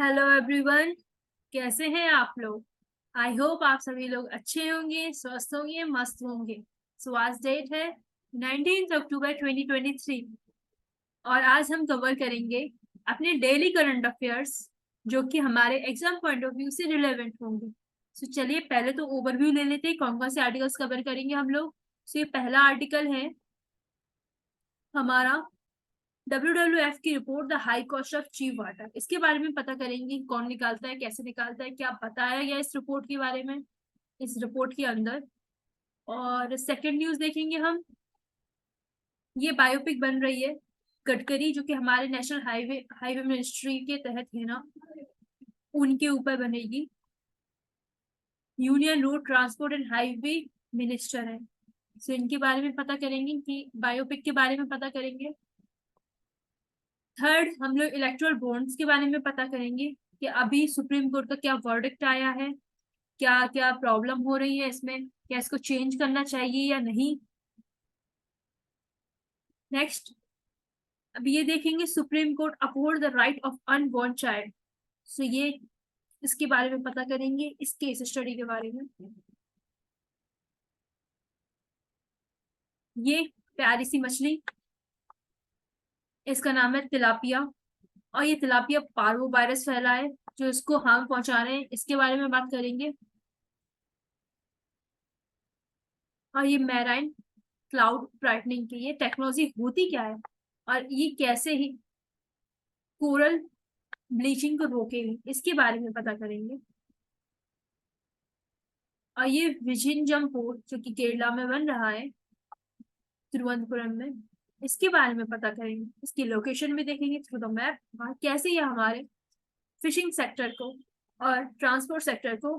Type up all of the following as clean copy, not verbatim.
Hello everyone. कैसे हैं आप लोग? आई होप आप सभी लोग अच्छे होंगे, स्वस्थ होंगे, मस्त होंगे। सो आज डेट है 19 अक्टूबर 2023 और आज हम कवर करेंगे अपने डेली करंट अफेयर्स जो कि हमारे एग्जाम पॉइंट ऑफ व्यू से रिलेवेंट होंगे। सो चलिए पहले तो ओवरव्यू ले लेते हैं कौन कौन से आर्टिकल्स कवर करेंगे हम लोग। सो ये पहला आर्टिकल है हमारा WWF की report the high cost of cheap water. इसके बारे में पता करेंगे कौन निकालता है, कैसे निकालता है, क्या बताया गया इस रिपोर्ट के बारे में इस रिपोर्ट के अंदर। और सेकंड न्यूज देखेंगे हम, ये बायोपिक बन रही है गडकरी जो कि हमारे नेशनल हाईवे हाईवे मिनिस्ट्री के तहत है ना, उनके ऊपर बनेगी। Union road transport and highway minister है, सो इनके बारे में पता करेंगे कि बायोपिक के बारे में पता करेंगे। थर्ड हम लोग इलेक्टोरल बॉन्ड्स के बारे में पता करेंगे कि अभी सुप्रीम कोर्ट का क्या वर्डिक्ट आया है, क्या क्या प्रॉब्लम हो रही है इसमें, क्या इसको चेंज करना चाहिए या नहीं। नेक्स्ट अब ये देखेंगे Supreme Court uphold the right of unborn child. So ये इसके बारे में पता करेंगे, इस केस स्टडी के बारे में। ये प्यारी सी मछली, इसका नाम है तिलापिया और ये तिलापिया पार्वो वायरस फैला है जो इसको हार्म पहुंचा रहे हैं, इसके बारे में बात करेंगे। और ये मैराइन क्लाउड ब्राइटनिंग की ये टेक्नोलॉजी होती क्या है और ये कैसे ही कोरल ब्लीचिंग को रोकेगी, इसके बारे में पता करेंगे। और ये विजिंजम पोर्ट जो कि केरला में बन रहा है, तिरुवनंतपुरम में, इसके बारे में पता करेंगे। इसकी लोकेशन भी देखेंगे थ्रू द मैप, और कैसे ये हमारे फिशिंग सेक्टर को और ट्रांसपोर्ट सेक्टर को,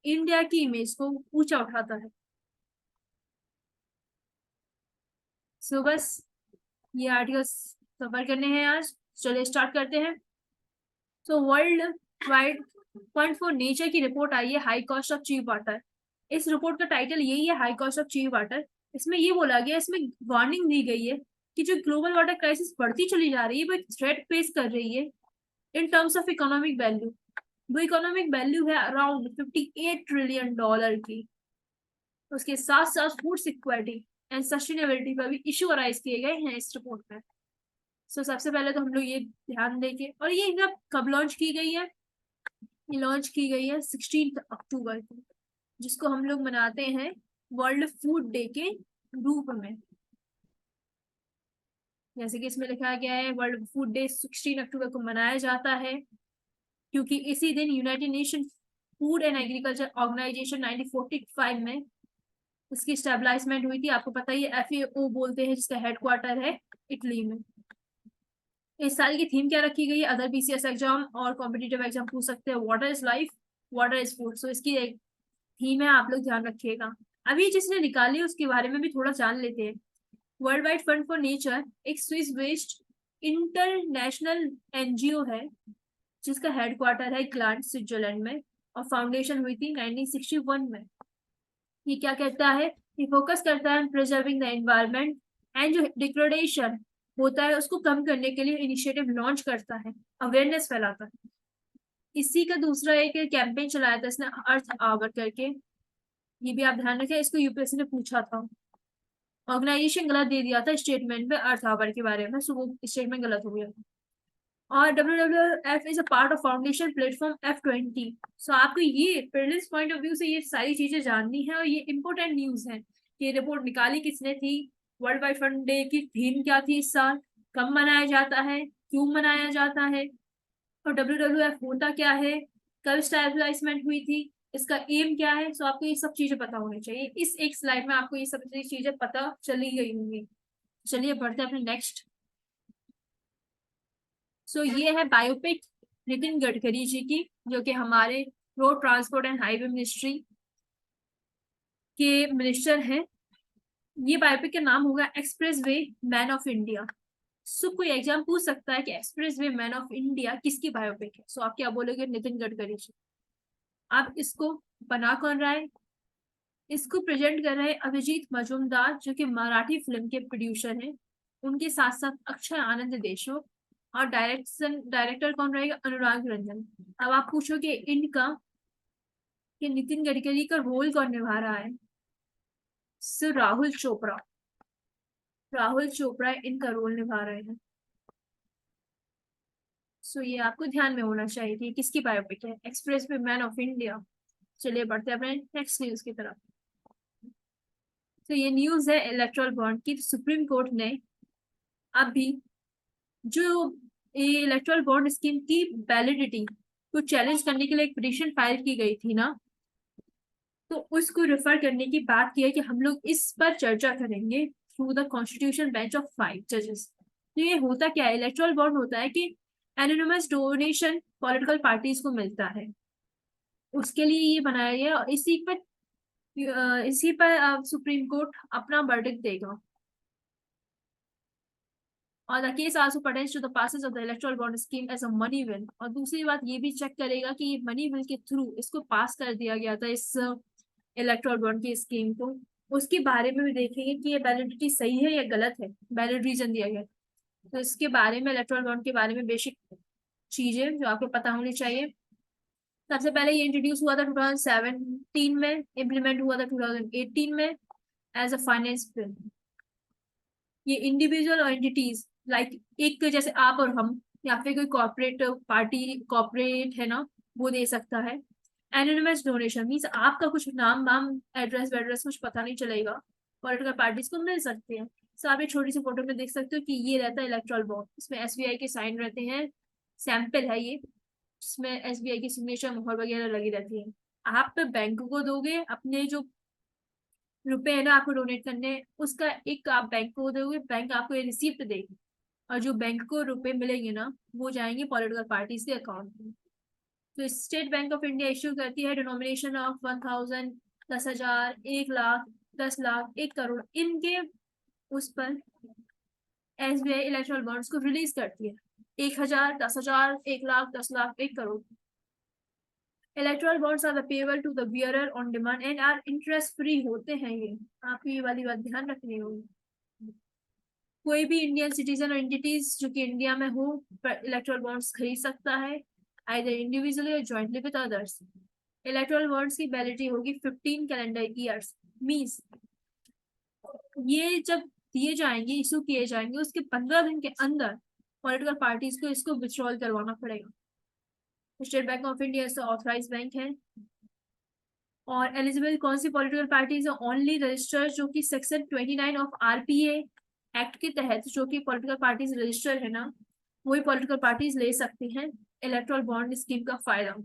इंडिया की इमेज को ऊंचा उठाता है। सो बस ये आर्टिकल्स कवर करने हैं आज। चलिए स्टार्ट करते हैं। So world wide fund for nature की रिपोर्ट आई है high cost of cheap water. इस रिपोर्ट का टाइटल यही है, high cost of cheap water. इसमें ये बोला गया, इसमें वार्निंग दी गई है कि जो ग्लोबल वाटर क्राइसिस बढ़ती चली जा रही है वो एक थ्रेट फेस कर रही है in terms of economic value. वो इकोनॉमिक वैल्यू है अराउंड $58 ट्रिलियन की। उसके साथ साथ फूड सिक्योरिटी एंड सस्टेनेबिलिटी पर भी इशू अराइज किए गए हैं इस रिपोर्ट में। सो सबसे पहले तो हम लोग ये ध्यान देंगे, और ये एग्जाम कब लॉन्च की गई है? ये लॉन्च की गई है 16 अक्टूबर को, जिसको हम लोग मनाते हैं वर्ल्ड फूड डे के रूप में। जैसे कि इसमें लिखा गया है वर्ल्ड फूड डे 16 अक्टूबर को मनाया जाता है क्योंकि इसी दिन United Nation food and agriculture organization 1945 में इसकी स्टेबलाइजमेंट हुई थी। आपको पता ही है FAO बोलते हैं, जिसका हेडक्वार्टर है इटली में। इस साल की थीम क्या रखी गई है? अदर BCS एग्जाम और कॉम्पिटिटिव एग्जाम पूछ सकते हैं, water is life, water is food. So इसकी एक थीम है, आप लोग ध्यान रखिएगा। अभी जिसने निकाली उसके बारे में भी थोड़ा जान लेते हैं। World wide fund for nature एक स्विस बेस्ड इंटरनेशनल NGO है जिसका हेडक्वार्टर है ग्लांड स्विट्जरलैंड में, और फाउंडेशन हुई थी 1961 में। ये क्या कहता है? ये फोकस करता है प्रिजर्विंग द एनवायरनमेंट एंड जो डिग्रेडेशन होता है उसको कम करने के लिए इनिशिएटिव लॉन्च करता है, अवेयरनेस फैलाता है। इसी का दूसरा एक कैंपेन चलाया था इसने, अर्थ आवर करके। ये भी आप ध्यान रखें, इसको UPSC ने पूछा था। ऑर्गेनाइजेशन गलत दे दिया था स्टेटमेंट में अर्थ आवर के बारे में, सो वो स्टेटमेंट गलत हो गया। और WWF is a part of foundation platform F20। सो आपको ये प्रिलिम्स पॉइंट ऑफ व्यू से ये सारी चीजें जाननी है, और ये इंपॉर्टेंट न्यूज है कि ये रिपोर्ट निकाली किसने थी, वर्ल्ड वाइड फंड डे की थीम क्या थी इस साल, कब मनाया जाता है, क्यों मनाया जाता है, और WWF होता क्या है, कब स्टैब्लिशमेंट हुई थी, इसका एम क्या है। सो आपको ये सब चीजें पता होनी चाहिए। इस एक स्लाइड में आपको ये सब चीजें पता चली गई होंगी। चलिए बढ़ते हैं अपने नेक्स्ट। सो ये है बायोपिक नितिन गडकरी जी की, जो कि हमारे road transport and highway ministry के मिनिस्टर हैं। ये बायोपिक का नाम होगा expressway man of India. So कोई एग्जाम पूछ सकता है कि expressway man of India किसकी बायोपिक है? सो आप क्या बोलोगे? नितिन गडकरी जी। आप इसको बना कौन रहा है? इसको प्रेजेंट कर रहे हैं अभिजीत मजूमदार जो कि मराठी फिल्म के प्रोड्यूसर हैं, उनके साथ साथ अक्षय आनंद देशमुख और डायरेक्टर कौन रहेगा? अनुराग रंजन। अब आप पूछोगे इनका कि नितिन गडकरी का रोल कौन निभा रहा है? सो राहुल चोपड़ा। राहुल चोपड़ा इनका रोल निभा रहे हैं। सो ये आपको ध्यान में होना चाहिए कि किसकी बायोपिक है। Express way man of India. चलिए बढ़ते हैं अपने नेक्स्ट न्यूज की तरफ। तो ये न्यूज है इलेक्ट्रल बॉन्ड की। सुप्रीम कोर्ट ने अभी जो ये इलेक्ट्रल बॉन्ड स्कीम की वैलिडिटी को चैलेंज करने के लिए एक पिटीशन फाइल की गई थी ना, तो उसको रेफर करने की बात की है कि हम लोग इस पर चर्चा करेंगे through the constitution bench of 5 जजेस। तो ये होता क्या है? इलेक्ट्रल बॉन्ड होता है कि एनोनिमस डोनेशन पॉलिटिकल पार्टीज को मिलता है, उसके लिए ये बनाया गया और इसी पर सुप्रीम कोर्ट अपना वर्डिक्ट देगा। और the case also pertains to the passage of the electoral bond scheme as a money bill. और दूसरी बात ये भी चेक करेगा कि ये मनी बिल के थ्रू इसको पास कर दिया गया था, इस इलेक्ट्रल बॉन्ड की स्कीम को। उसके बारे में भी देखेंगे कि ये वैलिडिटी सही है या गलत है, वैलिड रीजन दिया गया। तो इसके बारे में, इलेक्ट्रल बॉन्ड के बारे में बेसिक चीजें जो आपको पता होनी चाहिए। सबसे पहले ये इंट्रोड्यूस हुआ था 2017 में, इम्प्लीमेंट हुआ था 2018 में एज अ फाइनेंस बिल। ये इंडिविजुअल और एंटिटीज लाइक एक जैसे आप और हम, या फिर कोई कॉर्पोरेट पार्टी, कॉर्पोरेट है ना, वो दे सकता है। एनोनिमस डोनेशन मीन्स आपका कुछ नाम वाम, एड्रेस वेड्रेस कुछ पता नहीं चलेगा, पॉलिटिकल पार्टीज को मिल सकते हैं। सो आप ये छोटी सी फोटो में देख सकते हो कि ये रहता है इलेक्ट्रल बॉन्ड। इसमें एसबीआई के साइन रहते हैं, सैंपल है ये, जिसमें एसबीआई की सिग्नेचर मोहर वगैरह लगी रहती है। आप बैंक को दोगे अपने जो रुपए है ना आपको डोनेट करने, उसका एक आप बैंक को दोगे, बैंक आपको ये रिसिप्ट देगी, और जो बैंक को रुपए मिलेंगे ना, वो जाएंगे पॉलिटिकल पार्टीज के अकाउंट में। तो State Bank of India issue करती है डिनोमिनेशन ऑफ 1000, 10,000, 1 लाख, 10 लाख, 1 करोड़, इनके उस पर एसबीआई इलेक्ट्रल बॉन्ड्स को रिलीज करती है। 1,000, 10,000, 1 lakh, 10 lakh, 1 crore. Electoral bonds are payable to the bearer on demand and are interest free होते हैं। ये आपको ये वाली बात ध्यान रखनी होगी। कोई भी इंडियन सिटीजन और एंटिटीज जो कि इंडिया में हो इलेक्ट्रल बॉन्ड्स खरीद सकता है, आइदर इंडिविजुअली और jointly with others. Erectile bonds की वैलिडिटी होगी 15 कैलेंडर ईयर्स। मींस ये जब दिए जाएंगे, इशू किए जाएंगे, उसके 15 दिन के अंदर पॉलिटिकल पार्टीज को इसको विथड्रॉल करवाना पड़ेगा। State Bank of India authorize bank है। और एलिजिबल कौन सी पॉलिटिकल पार्टीज है? ओनली रजिस्टर्ड जो कि सेक्शन 29 ऑफ आरपीए एक्ट के तहत जो कि पॉलिटिकल पार्टीज रजिस्टर है ना, वही पॉलिटिकल पार्टीज ले सकती हैं इलेक्ट्रल बॉन्ड स्कीम का फायदा,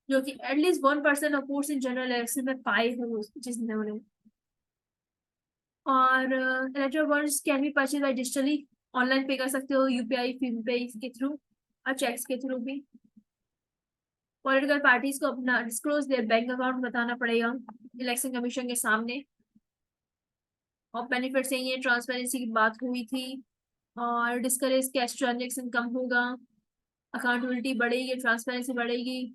जो कि at least 1% of votes in general election में पाए हो जिसने उन्हें। और erectile bonds can be purchase by digitally, online पे कर सकते हो, यूपीआई, फिन पे के थ्रू और चेक्स के थ्रू भी। पॉलिटिकल पार्टीज को अपना डिस्क्लोज देयर बैंक अकाउंट बताना पड़ेगा इलेक्शन कमीशन के सामने। और बेनिफिट्स यही है, ट्रांसपेरेंसी की बात हुई थी, और डिस्करेज कैश ट्रांजेक्शन कम होगा, अकाउंटेबिलिटी बढ़ेगी, ट्रांसपेरेंसी बढ़ेगी,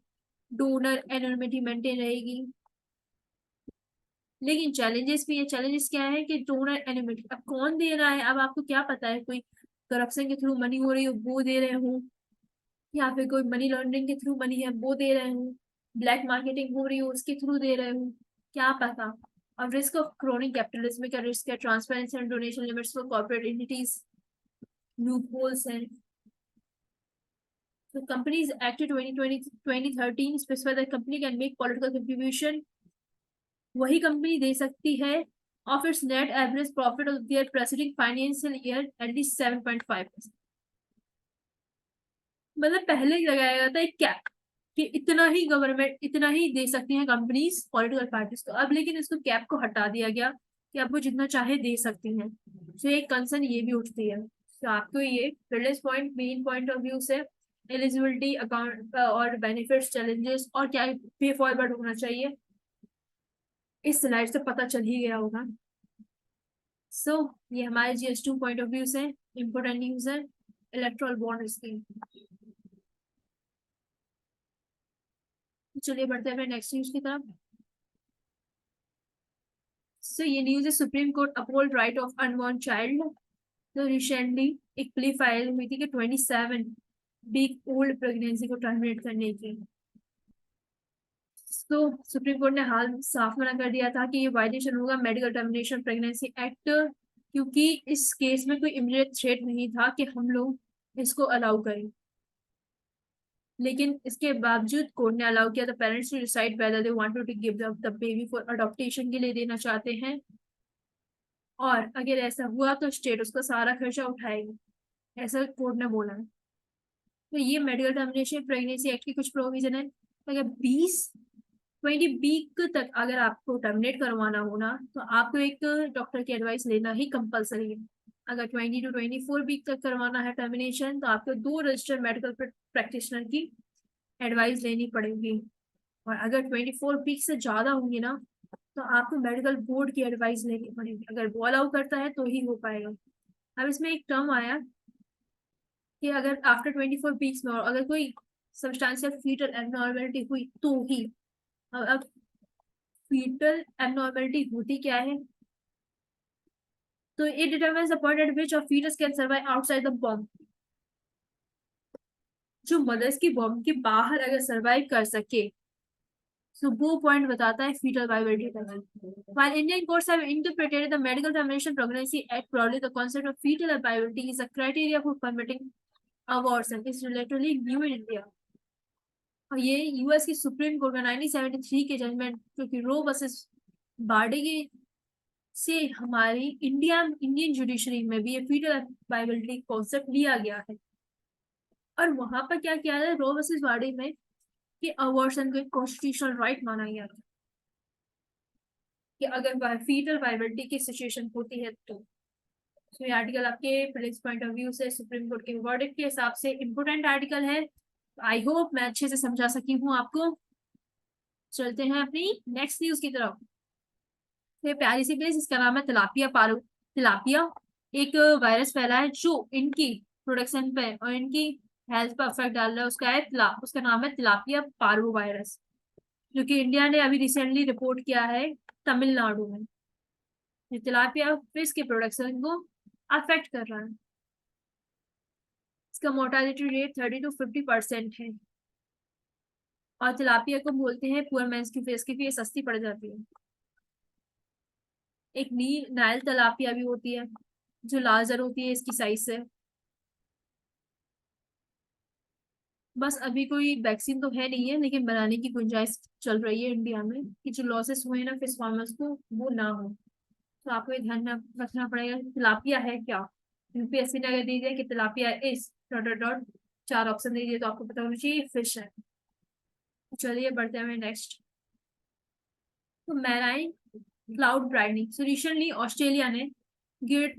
डोनर एनोनिमिटी मेंटेन रहेगी। लेकिन चैलेंजेस भी है। चैलेंजेस क्या है कि डोनर एनोनिमिटी, अब कौन दे रहा है? अब आपको क्या पता है? कोई करप्शन के थ्रू मनी हो रही हो वो दे रहे हो, या फिर कोई मनी लॉन्ड्रिंग के थ्रू मनी है वो दे रहे हो, ब्लैक मार्केटिंग हो रही हो उसके थ्रू दे रहे हो, क्या पता। और रिस्क ऑफ क्रोनिंग कैपिटलिज्म का रिस्क है, transparency and donation limits for corporate entities, loop holes हैं। तो companies act 2013 specify that company can make political contribution, वही कंपनी दे सकती है of its net average profit of their presiding financial year at least 7.5%। मतलब पहले ही लगाया गया था एक कैप कि इतना ही गवर्नमेंट, इतना ही दे सकती हैं कंपनीज पॉलिटिकल पार्टीज को। अब लेकिन इसको कैप को हटा दिया गया कि अब वो जितना चाहे दे सकती हैं। तो एक कंसर्न ये भी उठती है। तो आपको ये privilege point, main point of view से एलिजिबिलिटी, अकाउंट और बेनिफिट्स, चैलेंजेस और क्या पे फॉरवर्ड होना चाहिए, इस स्लाइड से पता चल ही गया होगा। सो ये हमारे GS2 पॉइंट ऑफ व्यू से इम्पोर्टेंट न्यूज है इलेक्ट्रल बॉन्ड स्कीम। चलिए बढ़ते हैं नेक्स्ट न्यूज की तरफ। सो ये न्यूज है, supreme Court uphold right of unborn child. तो रिसेंटली एक प्ली फाइल हुई थी कि 27 वीक ओल्ड प्रेगनेंसी को टर्मिनेट करने की। तो सुप्रीम कोर्ट ने हाल साफ मना कर दिया था कि ये वायलेशन होगा मेडिकल टर्मिनेशन प्रेगनेंसी एक्ट, क्योंकि इस केस में कोई इमीडिएट थ्रेट नहीं था कि हम लोग इसको अलाउ करें। लेकिन इसके बावजूद कोर्ट ने अलाउ किया, the parents to decide whether they want to give the baby for adoption के लिए देना चाहते हैं, और अगर ऐसा हुआ तो स्टेट उसका सारा खर्चा उठाएगी, ऐसा कोर्ट ने बोला है। तो ये मेडिकल टर्मिनेशन प्रेगनेंसी एक्ट की कुछ प्रोविजन है। अगर 20 वीक तक अगर आपको टर्मिनेट करवाना हो ना, तो आपको एक डॉक्टर की एडवाइस लेना ही कंपलसरी है। अगर 20 to 24 वीक तक करवाना है टर्मिनेशन, तो आपको 2 रजिस्टर्ड मेडिकल प्रैक्टिशनर की एडवाइस लेनी पड़ेगी। और अगर 24 वीक से ज्यादा होंगे ना, तो आपको मेडिकल बोर्ड की एडवाइस लेनी पड़ेगी। अगर वो अलाउ करता है तो ही हो पाएगा। अब इसमें एक टर्म आया कि अगर आफ्टर 24 वीक्स में और अगर कोई सब्सटेंशियल फीटल एबनॉर्मेलिटी हुई तो ही। अब फीटल एबनॉर्मेलिटी होती क्या है? तो it determines the point at which a fetus can survive outside the womb. जो मदर्स की बॉम्ब के बाहर अगर सर्वाइव कर सके, तो वो पॉइंट बताता है फीटल वाइबिलिटी का। While Indian courts have interpreted the Medical Termination Pregnancy Act broadly, the concept of fetal viability is a criteria for permitting abortion is relatively new in India. और ये US की supreme court में 1973 के judgement, जो कि रो versus birthday के से हमारी इंडियन जुडिशरी में भी ये फीटल वाइबिलिटी कॉन्सेप्ट लिया गया है। और वहां पर क्या किया है, रो वर्सेस बार्डे में, कि अबॉर्शन को एक कॉन्स्टिट्यूशनल राइट माना गया था कि अगर फीटल वाइबिलिटी की सिचुएशन होती है तो। ये आर्टिकल आपके पुलिस पॉइंट ऑफ व्यू से सुप्रीम कोर्ट के वर्डिक्ट के हिसाब से इम्पोर्टेंट आर्टिकल है। आई होप मैं अच्छे से समझा सकी हूँ आपको। चलते हैं अपनी नेक्स्ट न्यूज की तरफ। ये प्यारी सी प्लेस, इसका नाम है तिलापिया पारो। तिलापिया एक वायरस फैला है जो इनकी प्रोडक्शन पे और इनकी हेल्थ पर इफेक्ट डाल रहा है। उसका नाम है तिलापिया पारो वायरस, जो कि इंडिया ने अभी रिसेंटली रिपोर्ट किया है तमिलनाडु में। ये तिलापिया फिश के प्रोडक्शन को अफेक्ट कर रहा है। इसका मोर्टालिटी रेट 30 to 50% है। और तिलापिया को बोलते हैं पुअर मैंस की फिश, क्योंकि ये सस्ती पड़ जाती है। एक नाइल तिलापिया भी होती है जो लार्जर होती है इसकी साइज से। बस अभी कोई वैक्सीन तो है नहीं है, लेकिन बनाने की गुंजाइश चल रही है इंडिया में कि जो लॉसेस हुए ना फिश फार्मर्स को वो ना हो। तो आपको ये ध्यान रखना पड़ेगा तिलापिया है क्या। यूपीएससी ने अगर दी जाए कि तिलापिया इस डॉट डॉट डॉट 4 ऑप्शन दे दिए, तो आपको पता होना चाहिए फिश है। चलिए बढ़ते हैं नेक्स्ट। तो marine cloud brightening. So recently Australia ने ग्रेट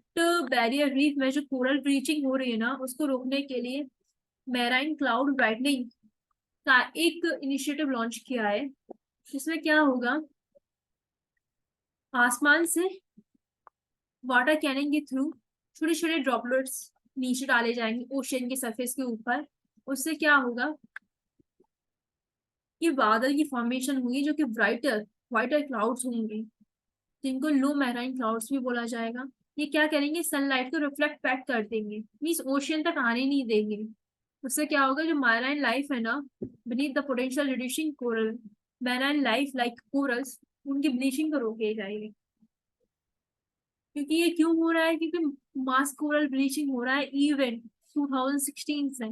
बैरियर रीफ में जो कोरल ब्लीचिंग हो रही है ना, उसको रोकने के लिए मैराइन क्लाउड ब्राइटनिंग का एक इनिशिएटिव लॉन्च किया है। इसमें क्या होगा, आसमान से वाटर कैनिंग के थ्रू छोटे छोटे ड्रॉपलेट्स नीचे डाले जाएंगे ओशियन के सरफेस के ऊपर। उससे क्या होगा कि बादल की फॉर्मेशन होगी, जो कि ब्राइटर व्हाइटर क्लाउड्स होंगे, जिनको लो मैराइन क्लाउड्स भी बोला जाएगा। ये क्या करेंगे, सनलाइट को रिफ्लेक्ट बैक कर देंगे, मीन्स ओशियन तक आने नहीं देंगे। उससे क्या होगा, जो मैराइन लाइफ है ना beneath the potential reducing coral, marine life like corals, उनकी ब्लीचिंग को रोके जाएगी। क्योंकि ये क्यों हो रहा है, क्योंकि मास कोरल ब्लीचिंग हो रहा है इवेंट 2016 से।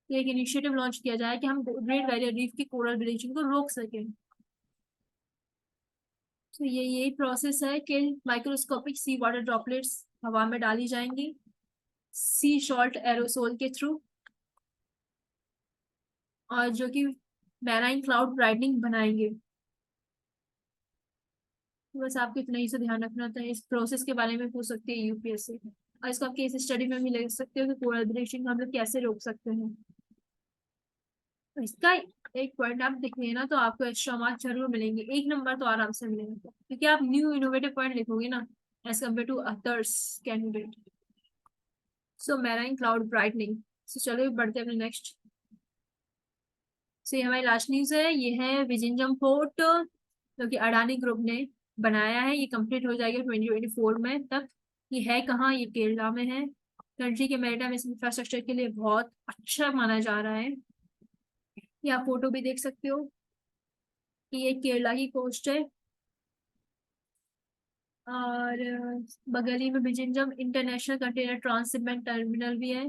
एक इनिशिएटिव लॉन्च किया जाए कि हम ग्रेट बैरियर रीफ की कोरल ब्लीचिंग को रोक सकें। तो ये यही प्रोसेस है कि माइक्रोस्कोपिक सी वाटर ड्रॉपलेट्स हवा में डाली जाएंगी सी सॉल्ट एरोसोल के थ्रू, और जो कि मैराइन क्लाउड ब्राइटनिंग बनाएंगे। तो बस आपको इतना ही से ध्यान रखना था। इस प्रोसेस के बारे में पूछ सकते हैं यूपीएससी, और इसको आप केस स्टडी में भी ले सकते हो कि कोरल ब्लीचिंग हम लोग कैसे रोक सकते हैं। तो इसका एक पॉइंट आप देख लेना तो आपको एक्स्ट्रा मार्क्स जरूर मिलेंगे, 1 नंबर तो आराम से मिलेगा, क्योंकि आप न्यू इनोवेटिव पॉइंट लिखोगे ना as compare to others candidate. So marine cloud brightening. So चलो बढ़ते हैं अपने नेक्स्ट। सो ये हमारी लास्ट न्यूज है, ये है विजिंजम फोर्ट, जो कि अडानी ग्रुप ने बनाया है। ये कंप्लीट हो जाएगा 2024 में तक। ये है कहाँ, ये केरला में है। कंट्री के मैरिटाइम इंफ्रास्ट्रक्चर के लिए बहुत अच्छा माना जा रहा है। ये आप फोटो भी देख सकते हो कि ये केरला की कोस्ट है, और बगल ही में Vizhinjam international container transshipment terminal भी है,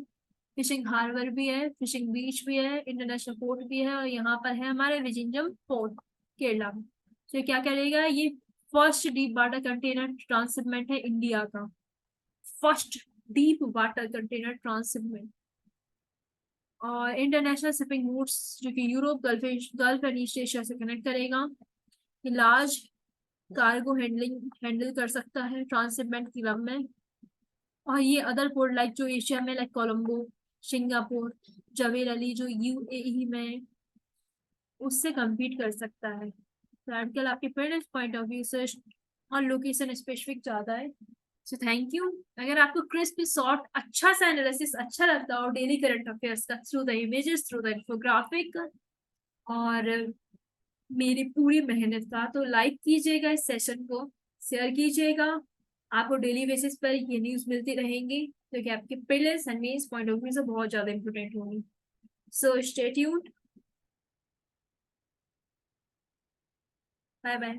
फिशिंग हार्बर भी है, फिशिंग बीच भी है, इंटरनेशनल पोर्ट भी है, और यहाँ पर है हमारे विजिंजम पोर्ट केरला में। तो ये क्या करेगा, ये first deep water container transshipment है इंडिया का, first deep water container transshipment. और इंटरनेशनल शिपिंग रूट्स जो कि Europe, gulf and east Asia से कनेक्ट करेगा। ये लार्ज कार्गो हैंडल कर सकता है ट्रांसशिपमेंट की लब में। और ये अदर पोर्ट लाइक जो एशिया में लाइक कोलंबो, सिंगापुर, जवेल अली जो यूएई में, उससे compete कर सकता है। तो आजकल आपके पेरेंट्स पॉइंट ऑफ व्यू से और लोकेशन स्पेसिफिक ज्यादा है। So thank you. अगर आपको क्रिस्प शॉर्ट अच्छा सा एनालिसिस अच्छा लगता हो डेली करंट अफेयर्स का, through the images, through the infographic, और मेरी पूरी मेहनत का, तो लाइक कीजिएगा इस सेशन को, शेयर कीजिएगा। आपको डेली बेसिस पर ये न्यूज मिलती रहेंगी जो कि आपके prelims and mains point of view से बहुत ज्यादा इंपोर्टेंट होंगी। So stay tuned. Bye bye.